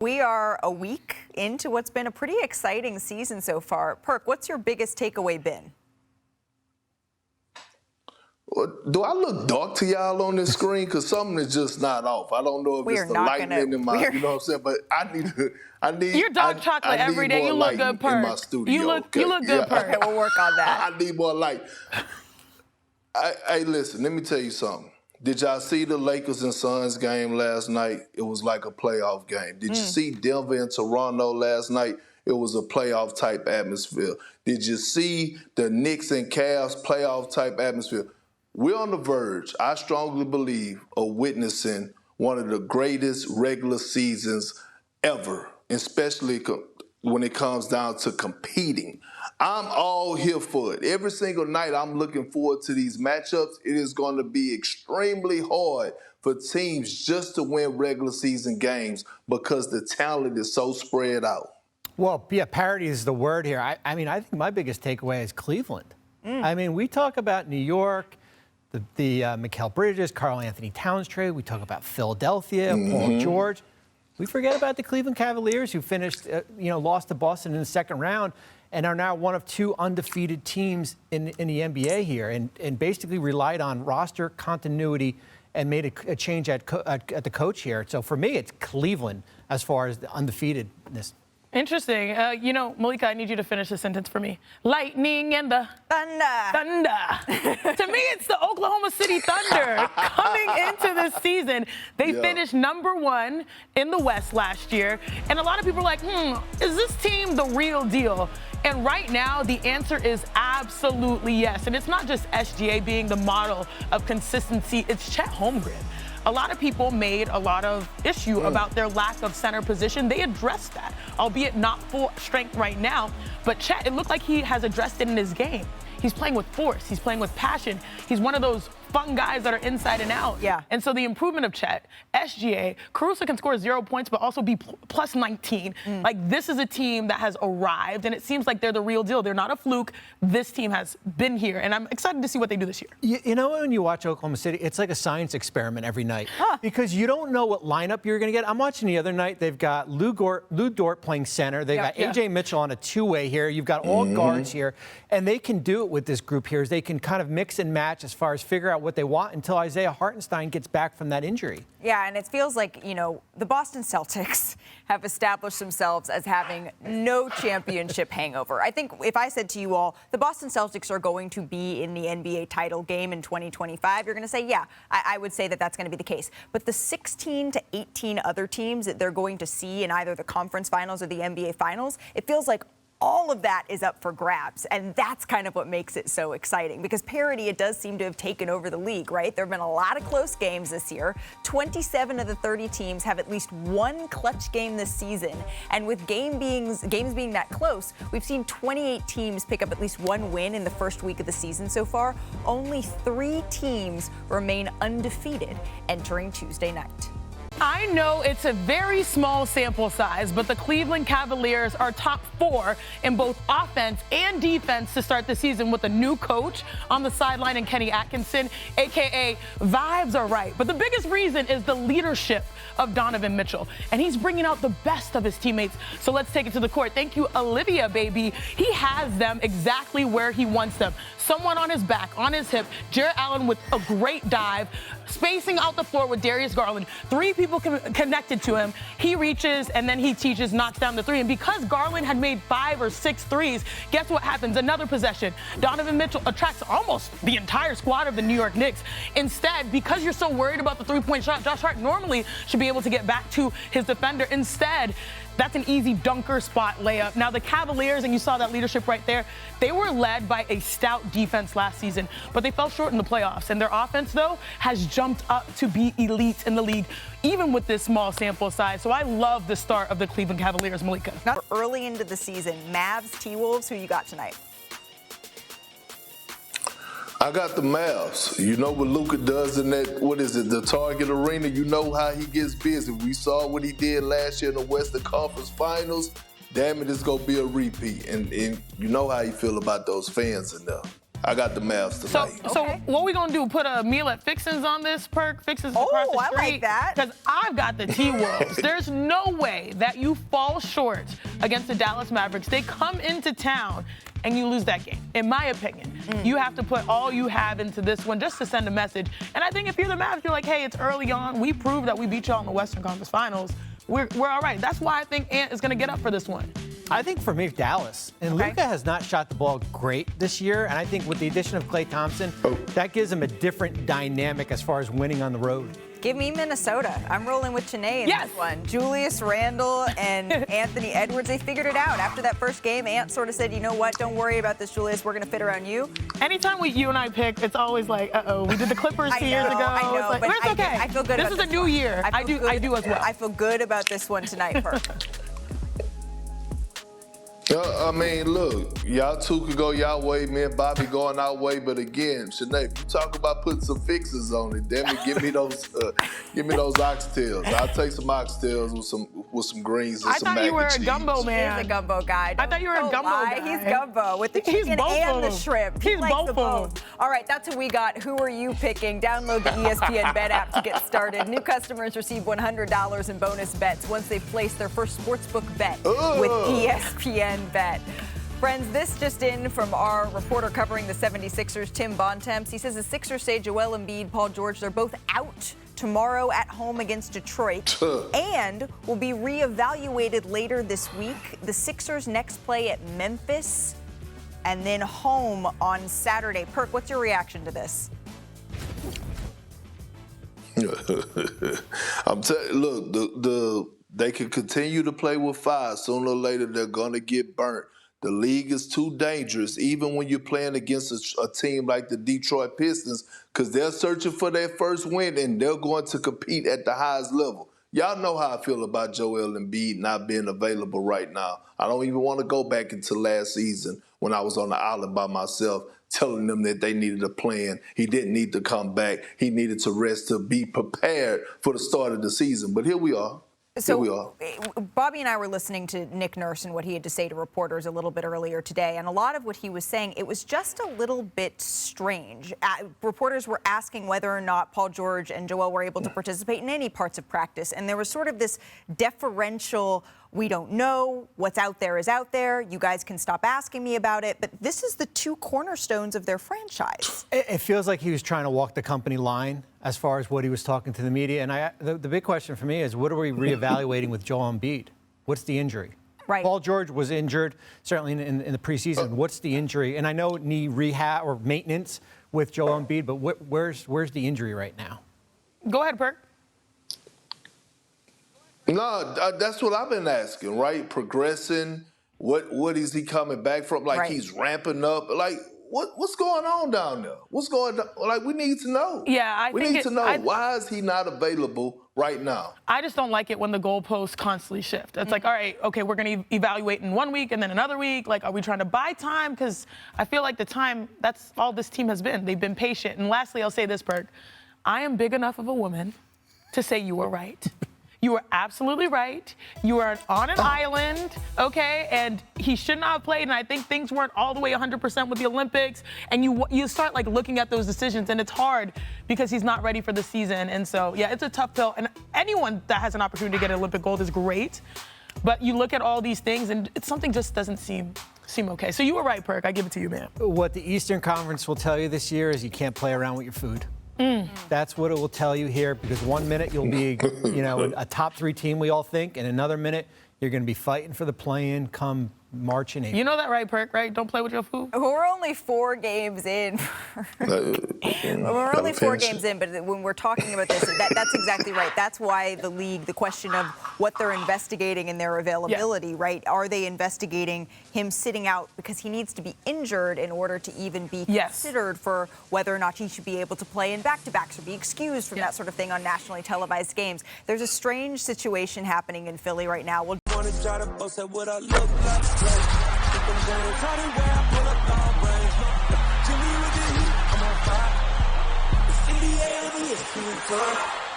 We are a week into what's been a pretty exciting season so far. Perk, what's your biggest takeaway been? Do I look dark to y'all on this screen? Because something is just not off. I don't know if it's the lightning in my, you know what I'm saying? But I need. You're dark chocolate every day. You look good, Perk. In my studio. You look good, Perk. Okay, we'll work on that. I need more light. Hey, listen, let me tell you something. Did y'all see the Lakers and Suns game last night? It was like a playoff game. Did you see Denver and Toronto last night? It was a playoff type atmosphere. Did you see the Knicks and Cavs playoff type atmosphere? We're on the verge, I strongly believe, of witnessing one of the greatest regular seasons ever, especially when it comes down to competing. I'm all here for it. Every single night I'm looking forward to these matchups. It is going to be extremely hard for teams just to win regular season games because the talent is so spread out. Well, yeah, parity is the word here. I mean, I think my biggest takeaway is Cleveland. I mean, we talk about New York, the Mikal Bridges, Karl Anthony Towns trade. We talk about Philadelphia, Paul George. We forget about the Cleveland Cavaliers, who finished, lost to Boston in the second round and are now one of two undefeated teams in the NBA here, and basically relied on roster continuity and made a change at the coach here. So for me, it's Cleveland as far as the undefeatedness. Interesting. Malika, I need you to finish the sentence for me. Lightning and the thunder. To me, it's the Oklahoma City Thunder coming into this season. They finished #1 in the West last year. And a lot of people are like, is this team the real deal? And right now, the answer is absolutely yes. And it's not just SGA being the model of consistency. It's Chet Holmgren. A lot of people made a lot of issue about their lack of center position. They addressed that, albeit not full strength right now. But Chet, it looked like he has addressed it in his game. He's playing with force. He's playing with passion. He's one of those fun guys that are inside and out. Yeah. And so the improvement of Chet, SGA, Caruso can score 0 points, but also be plus 19. Like, this is a team that has arrived, and it seems like they're the real deal. They're not a fluke. This team has been here, and I'm excited to see what they do this year. You know, when you watch Oklahoma City, it's like a science experiment every night because you don't know what lineup you're going to get. I'm watching the other night. They've got Lou Dort playing center. They've got A.J. Mitchell on a two-way here. You've got all guards here, and they can do it with this group here. Is they can kind of mix and match as far as figure out what they want until Isaiah Hartenstein gets back from that injury. Yeah, and it feels like, the Boston Celtics have established themselves as having no championship hangover. I think if I said to you all, the Boston Celtics are going to be in the NBA title game in 2025, you're going to say, yeah, I would say that that's going to be the case. But the 16 to 18 other teams that they're going to see in either the conference finals or the NBA finals, it feels like all of that is up for grabs, and that's kind of what makes it so exciting because parity, it does seem to have taken over the league, right? There have been a lot of close games this year. 27 of the 30 teams have at least one clutch game this season, and with games being that close, we've seen 28 teams pick up at least one win in the first week of the season so far. Only 3 teams remain undefeated entering Tuesday night. I know it's a very small sample size, but the Cleveland Cavaliers are top 4 in both offense and defense to start the season with a new coach on the sideline in Kenny Atkinson, a.k.a. vibes are right. But the biggest reason is the leadership of Donovan Mitchell, and he's bringing out the best of his teammates. So let's take it to the court. Thank you, Olivia, baby. He has them exactly where he wants them. Someone on his back, on his hip, Jarrett Allen with a great dive, spacing out the floor with Darius Garland. 3 people connected to him. He reaches, and then he teaches, knocks down the 3. And because Garland had made 5 or 6 threes, guess what happens? Another possession. Donovan Mitchell attracts almost the entire squad of the New York Knicks. Instead, because you're so worried about the 3-point shot, Josh Hart normally should be able to get back to his defender. Instead, that's an easy dunker spot layup. Now, the Cavaliers, and you saw that leadership right there, they were led by a stout defense last season, but they fell short in the playoffs. And their offense, though, has jumped up to be elite in the league, even with this small sample size. So I love the start of the Cleveland Cavaliers, Malika. Now, early into the season, Mavs, T-Wolves, who you got tonight? I got the Mavs. You know what Luka does in that, the Target Arena? You know how he gets busy. We saw what he did last year in the Western Conference Finals. Damn it, it's going to be a repeat. And you know how you feel about those fans in there. I got the Mavs tonight. So what are we gonna do? Put a meal at Fixins on this, Perk? Fixins across the street? I like that. Because I've got the T-Wolves. There's no way that you fall short against the Dallas Mavericks. They come into town and you lose that game. In my opinion, you have to put all you have into this one just to send a message. And I think if you're the Mavs, you're like, hey, it's early on. We proved that we beat y'all in the Western Conference Finals. We're all right. That's why I think Ant is gonna get up for this one. I think for me, Dallas. And Luka has not shot the ball great this year. And I think with the addition of Klay Thompson, that gives him a different dynamic as far as winning on the road. Give me Minnesota. I'm rolling with Chiney in this one. Julius Randle and Anthony Edwards, they figured it out. After that first game, Ant sort of said, you know what, don't worry about this, Julius. We're going to fit around you. Anytime you and I pick, it's always like, uh-oh, we did the Clippers 2 years ago. I know, it's like, but it's okay. I feel good this about is a new year. I do as well. I feel good about this one tonight, Perk. I mean, look, y'all two could go y'all way, me and Bobby going our way, but again, Sinead, you talk about putting some fixes on it. Damn it, give me those oxtails. I'll take some oxtails with some greens and some mac and cheese. I thought you were a gumbo man. He's a gumbo guy. I thought you were a gumbo guy. He's gumbo with the chicken and the shrimp. He's likes both both. All right, that's who we got. Who are you picking? Download the ESPN Bet app to get started. New customers receive $100 in bonus bets once they've placed their first sportsbook bet with ESPN Bet. Friends, this just in from our reporter covering the 76ers, Tim Bontemps. He says the Sixers say Joel Embiid, Paul George, they're both out tomorrow at home against Detroit and will be reevaluated later this week. The Sixers next play at Memphis and then home on Saturday. Perk, what's your reaction to this? Look, they can continue to play with fire. Sooner or later, they're going to get burnt. The league is too dangerous, even when you're playing against a team like the Detroit Pistons, because they're searching for their first win, and they're going to compete at the highest level. Y'all know how I feel about Joel Embiid not being available right now. I don't even want to go back into last season when I was on the island by myself, telling them that they needed a plan. He didn't need to come back. He needed to rest to be prepared for the start of the season. But here we are. So Bobby and I were listening to Nick Nurse and what he had to say to reporters a little bit earlier today, and a lot of what he was saying, it was just a little bit strange. Reporters were asking whether or not Paul George and Joel were able to participate in any parts of practice, and there was sort of this deferential, we don't know, what's out there is out there, you guys can stop asking me about it, but this is the two cornerstones of their franchise. It feels like he was trying to walk the company line as far as what he was talking to the media. And the big question for me is, what are we reevaluating with Joel Embiid? What's the injury? Right. Paul George was injured, certainly in the preseason. What's the injury? And I know knee rehab or maintenance with Joel Embiid, but where's the injury right now? Go ahead, Perk. No, that's what I've been asking, right? Progressing. What is he coming back from? Like, he's ramping up. Like, what's going on down there? What's going on? Like, we need to know. Yeah, we need to know. Why is he not available right now? I just don't like it when the goalposts constantly shift. It's like, all right, okay, we're going to evaluate in 1 week and then another week. Like, are we trying to buy time? Because I feel like the time, that's all this team has been. They've been patient. And lastly, I'll say this, Perk. I am big enough of a woman to say you were right. You are absolutely right. You are on an island, okay? And he should not have played. And I think things weren't all the way 100% with the Olympics. And you start like looking at those decisions, and it's hard because he's not ready for the season. And so, yeah, it's a tough pill. And anyone that has an opportunity to get an Olympic gold is great. But you look at all these things, and something just doesn't seem okay. So you were right, Perk. I give it to you, man. What the Eastern Conference will tell you this year is you can't play around with your food. That's what it will tell you here, because 1 minute you'll be, a top 3 team, we all think, and another minute you're going to be fighting for the play-in come March and April. You know that, right, Perk, right? Don't play with your food. We're only 4 games in. We're only 4 games in, but when we're talking about this, that's exactly right. That's why the league, the question of what they're investigating in their availability, right? Are they investigating him sitting out because he needs to be injured in order to even be considered for whether or not he should be able to play in back-to-backs or be excused from that sort of thing on nationally televised games? There's a strange situation happening in Philly right now. We'll Try to boast at what I look like. Keep them going, try to wear, I pull up long range. Jimmy with the heat, I'm on fire. It's 88 on the ESPN.